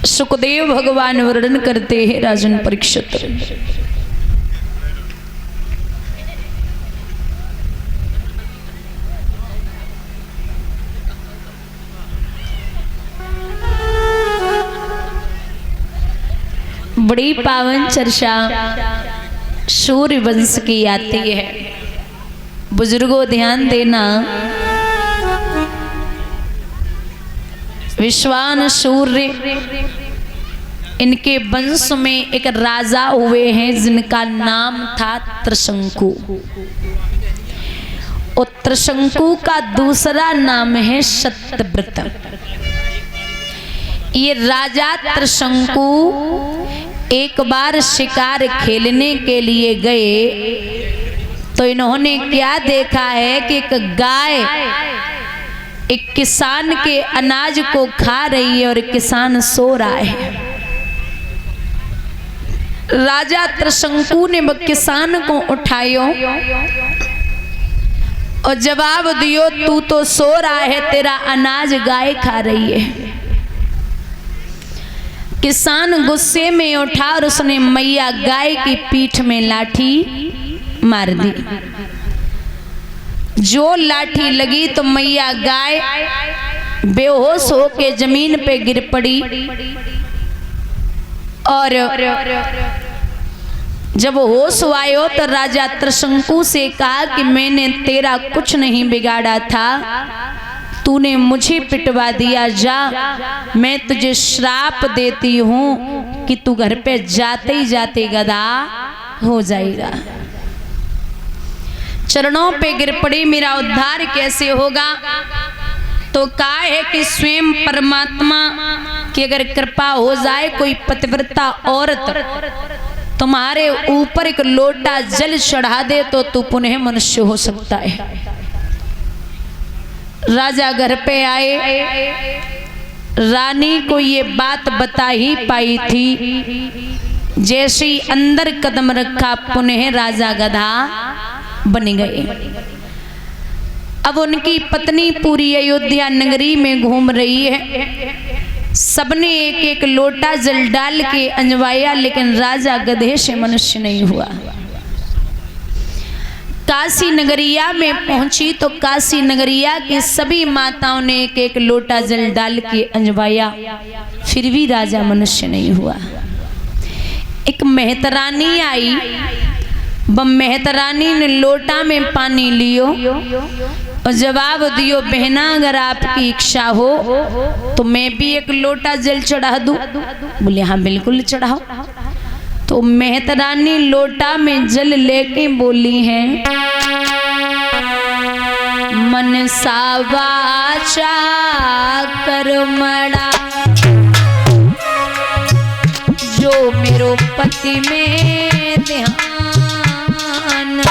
सुखदेव भगवान वर्णन करते हैं राजन परीक्षित। बड़ी पावन चर्चा सूर्य वंश की आती है। बुजुर्गों ध्यान देना, विश्वान सूर्य इनके वंश में एक राजा हुए हैं जिनका नाम था त्रिशंकु। और त्रिशंकु का दूसरा नाम है सत्यव्रत। ये राजा त्रिशंकु एक बार शिकार खेलने के लिए गए तो इन्होंने क्या देखा है कि एक गाय एक किसान के अनाज को खा रही है और किसान सो रहा है। राजा त्रिशंकु ने किसान को उठायो और जवाब दियो, तू तो सो रहा है, तेरा अनाज गाय खा रही है। किसान गुस्से में उठा और उसने मैया गाय की पीठ में लाठी मार दी। जो लाठी लगी तो मैया गाय बेहोश होके जमीन पे गिर पड़ी। और जब होश आयो तो राजा त्रिशंकु से कहा कि मैंने तेरा कुछ नहीं बिगाड़ा था, तूने मुझे पिटवा दिया। जा, मैं तुझे श्राप देती हूँ कि तू घर पे जाते ही जाते गधा हो जाएगा। चरणों पे गिर पड़ी, मेरा उद्धार कैसे होगा? तो कहा है कि स्वयं परमात्मा की अगर कृपा हो जाए, कोई पतिव्रता औरत तुम्हारे ऊपर एक लोटा जल चढ़ा दे तो तू पुनः मनुष्य हो सकता है। राजा घर पे आए, रानी को ये बात बता ही पाई थी। जैसे ही अंदर कदम रखा पुनः राजा गधा बन गए। अब उनकी पत्नी पूरी अयोध्या नगरी में घूम रही है। सबने एक एक लोटा जल डाल के अंजवाया, लेकिन राजा गधे से मनुष्य नहीं हुआ। काशी नगरिया में पहुंची तो काशी नगरिया की सभी माताओं ने एक एक लोटा जल डाल के अंजवाया, फिर भी राजा मनुष्य नहीं हुआ। एक मेहतरानी आई, वह मेहतरानी ने लोटा में पानी लियो और जवाब दियो, बहना अगर आपकी इच्छा हो तो मैं भी एक लोटा जल चढ़ा दूं। बोले हाँ बिल्कुल चढ़ाओ। तो मेहतरानी लोटा में जल लेके बोली है, मनसा वाचा कर्मणा जो मेरो पति में ध्यान।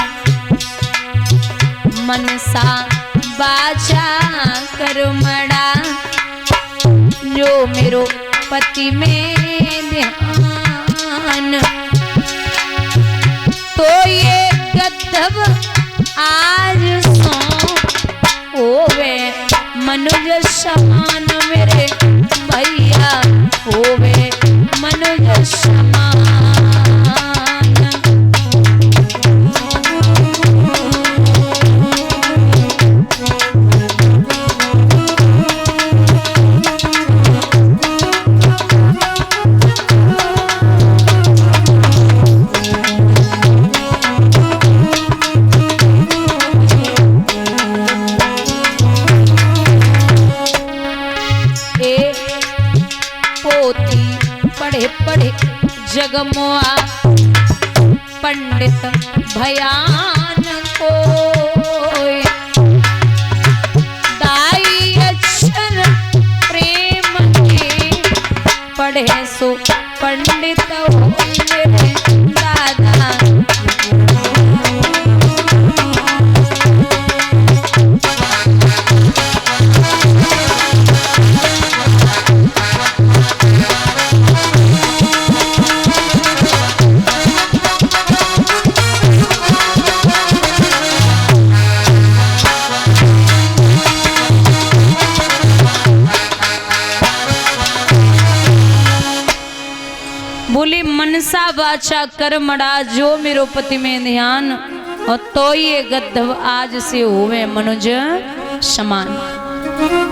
मनसा वाचा कर्मणा जो मेरो पति में ध्यान। तो ये गद्धव आज सो होवे मनुज समान, मेरे भैया होवे मनुज समान। जगमोआ पंडित भयान को दाई अक्षर प्रेम के पढ़े सो पंडित होंगे दादा। मनसा वाचा कर्मणा जो मेरो पति में ध्यान, और तो ये गद्धव आज से होवे मनुज समान।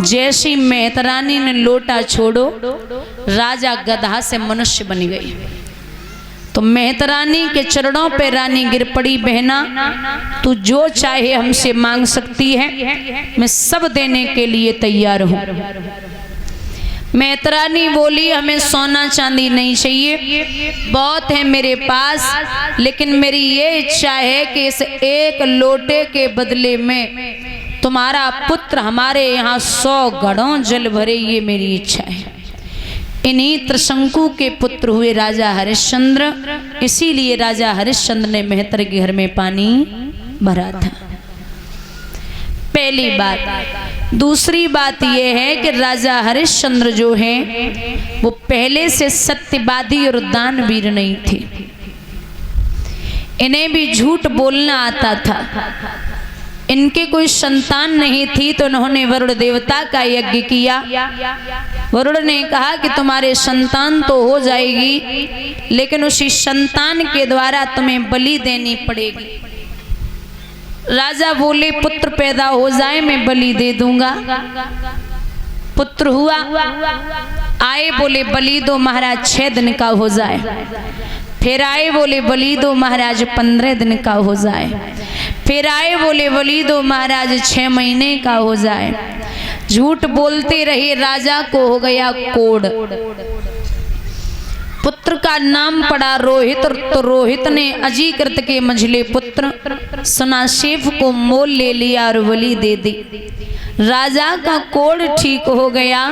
जैसी मेहतरानी ने लोटा छोड़ो, राजा गधा से मनुष्य बन गई। तो मेहतरानी के चरणों पे रानी गिर पड़ी, बहना तू जो चाहे हमसे मांग सकती है, मैं सब देने के लिए तैयार हूँ। मेहतरानी बोली हमें सोना चांदी नहीं चाहिए, बहुत है मेरे पास, लेकिन मेरी ये इच्छा है कि इस एक लोटे के बदले में तुम्हारा पुत्र हमारे यहाँ 100 घड़ों जल भरे, ये मेरी इच्छा है। इन्हीं त्रिशंकु के पुत्र हुए राजा हरिश्चंद्र, इसीलिए राजा हरिश्चंद्र ने मेहतर के घर में पानी भरा था। पहली बात। दूसरी बात यह है कि राजा हरिश्चंद्र जो हैं वो पहले से सत्यवादी और दानवीर नहीं थे। इन्हें भी झूठ बोलना आता था। इनके कोई संतान नहीं थी तो उन्होंने वरुण देवता का यज्ञ किया। वरुण ने कहा कि तुम्हारे संतान तो हो जाएगी, लेकिन उसी संतान के द्वारा तुम्हें बलि देनी पड़ेगी। राजा बोले पुत्र पैदा हो जाए मैं बलि दे दूंगा। पुत्र हुआ, आए बोले बलि दो महाराज 6 दिन का हो जाए। फिर आए बोले बलि दो महाराज 15 दिन का हो जाए। फिर आए बोले बलि दो महाराज 6 महीने का हो जाए। झूठ बोलते रहे, राजा को हो गया कोढ़। पुत्र का नाम पड़ा रोहित, तो रोहित ने अजीकृत के मंझले पुत्र सुनाशेफ को मोल ले लिया और बलि दे दी। राजा का कोढ़ ठीक हो गया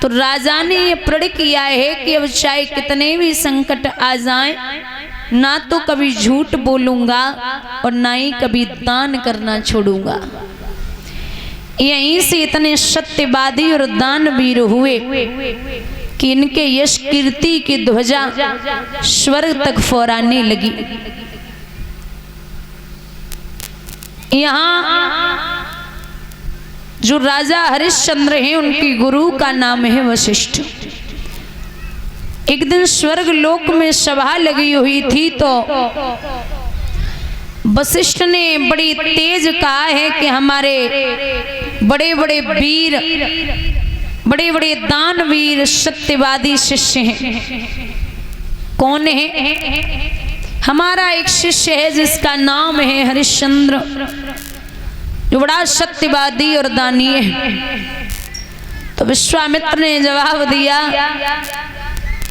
तो राजा ने ये प्रण किया है कि अब चाहे कितने भी संकट आ जाएं, ना तो कभी झूठ बोलूंगा और ना ही कभी दान करना छोड़ूंगा। यहीं से इतने सत्यवादी और दानवीर हुए कि इनके यश कीर्ति की ध्वजा स्वर्ग तक फहराने लगी। यहाँ जो राजा हरिश्चंद्र हैं उनके गुरु का नाम है वशिष्ठ। एक दिन स्वर्ग लोक में सभा लगी हुई थी तो वशिष्ठ ने बड़ी तेज कहा है कि हमारे बड़े बड़े वीर, बड़े बड़े दानवीर सत्यवादी शिष्य हैं। कौन है? हमारा एक शिष्य है जिसका नाम है हरिश्चंद्र, जो बड़ा सत्यवादी और दानी है। तो विश्वामित्र ने जवाब दिया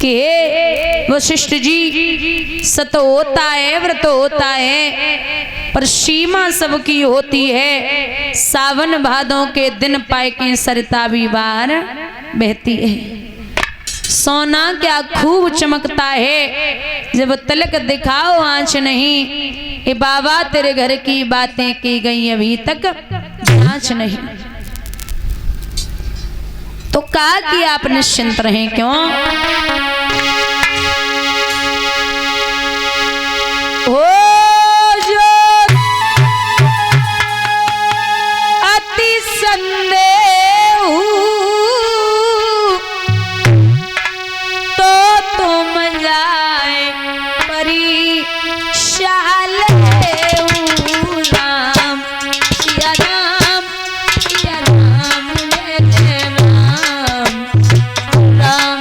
कि हे वशिष्ठ जी, सत होता है, व्रत होता है, पर सीमा सबकी होती है। सावन भादों के दिन पाए की सरिता भी बाहर बहती है। सोना क्या खूब चमकता है, जब तलक दिखाओ आंच नहीं। ए बाबा तेरे घर की बातें की गई अभी तक जांच नहीं। तो कहा कि आप निश्चिंत रहें। क्यों? हो जो अति संदेह तो तुम जाए परीक्षाल राम सिया राम सिया राम राम राम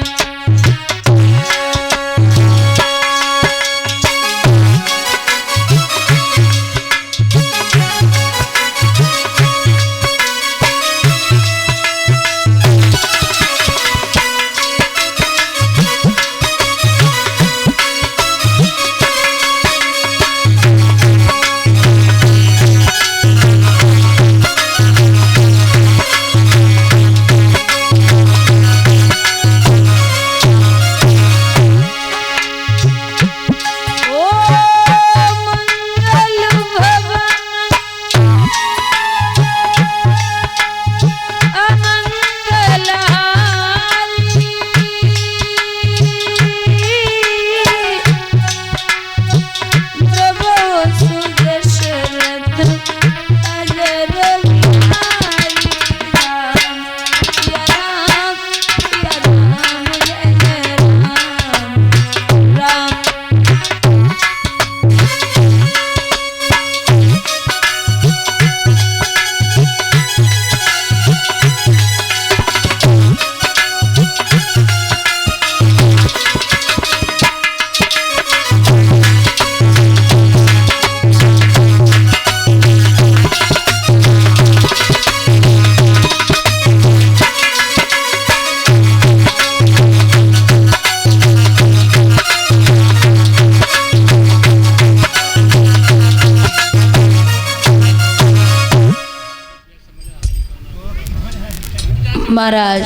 महाराज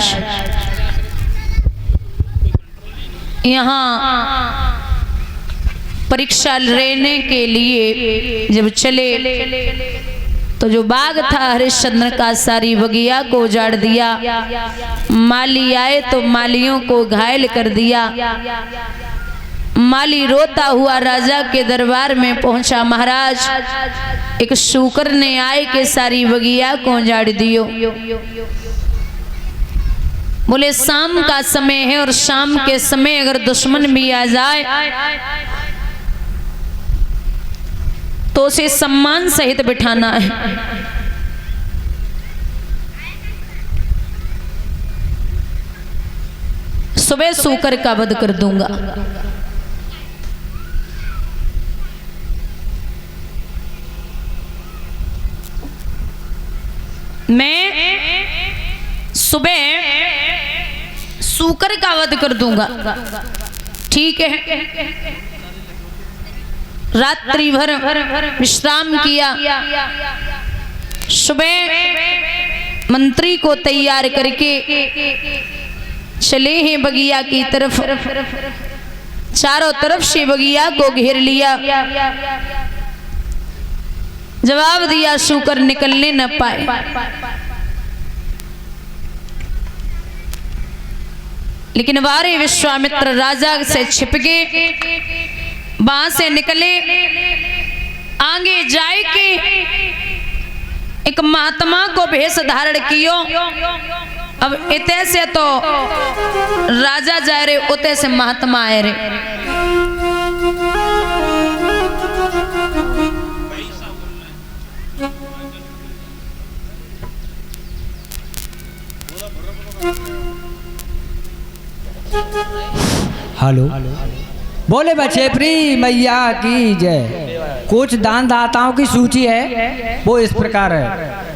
यहाँ परीक्षा लेने के लिए जब चले तो जो बाग था हरिश्चंद्र का सारी बगिया को उजाड़ दिया। माली आए तो मालियों को घायल कर दिया। माली रोता हुआ राजा के दरबार में पहुंचा। महाराज एक शूकर ने आए के सारी बगिया को उजाड़ दियो। बोले शाम का समय है और शाम के समय अगर दुश्मन भी आ जाए तो उसे सम्मान सहित बिठाना है। सुबह सूकर का वध कर दूंगा। मैं सुबह सूकर का वध कर दूंगा। ठीक है। रात्रि भर विश्राम किया। सुबह मंत्री को तैयार करके चले हैं बगिया की तरफ। चारों तरफ से बगिया को घेर लिया। जवाब दिया शूकर निकलने न पाए। लेकिन वारे विश्वामित्र राजा से छिप गए। वहां से निकले। आगे जाए के एक महात्मा को भेष धारण कियो। अब इते से तो राजा जा रहे, उते से महात्मा आए रे। हेलो, बोले बच्चे प्री मैया की जय। कुछ दान दाताओं की सूची है, वो इस प्रकार है।